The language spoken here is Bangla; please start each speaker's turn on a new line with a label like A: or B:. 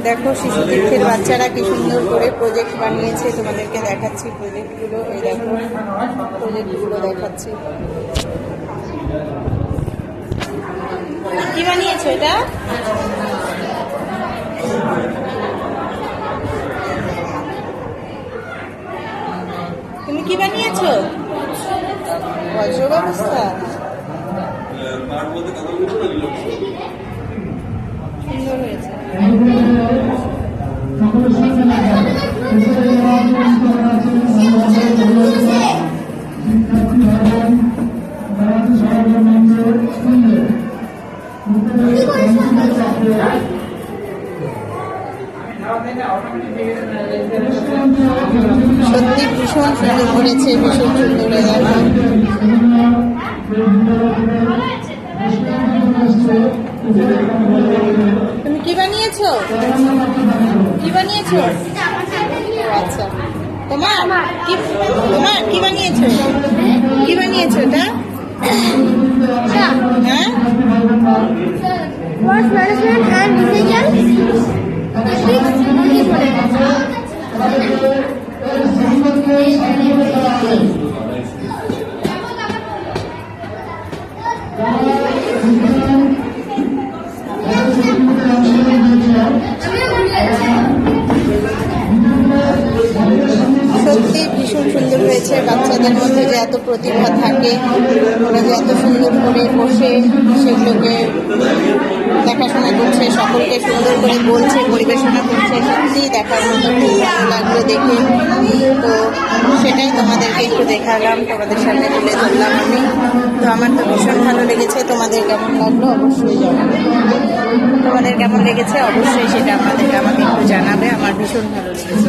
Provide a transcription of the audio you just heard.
A: দেখো শিশু তীর্থের বাচ্চারা কি সুন্দর করে প্রজেক্ট বানিয়েছে, তোমাদেরকে দেখাচ্ছি প্রজেক্টগুলো। এই দেখো প্রজেক্টগুলো দেখাচ্ছি। কি বানিয়েছো এটা? তুমি কি বানিয়েছো? বজ্র ব্যবস্থা সুন্দর হয়েছে। সত্যি ভীষণ সুন্দর করেছে, ভীষণ সুন্দর। তুমি কি বানিয়েছো? কি বানিয়েছো? আচ্ছা, তোমার কি বানিয়েছো? কি বানিয়েছো এটা? হ্যাঁ, সত্যি ভীষণ সুন্দর হয়েছে। বাচ্চাদের মধ্যে যে এত প্রতিভা থাকে, ওরা যে এত সুন্দর করে বসে সেগুলোকে দেখাশোনা করছে, সকলকে সুন্দর করে বলছে, পরিবেশনা করছে, সত্যিই দেখার মতো খুব ভালো লাগলো দেখে। তো সেটাই তোমাদেরকে একটু দেখালাম, তোমাদের সামনে তুলে ধরলাম আমি। তো আমার তো ভীষণ ভালো লেগেছে। তোমাদের কেমন লাগলো অবশ্যই জানাবে। তোমাদের কেমন লেগেছে অবশ্যই সেটা আমাকে একটু জানাবে। আমার ভীষণ ভালো লেগেছে।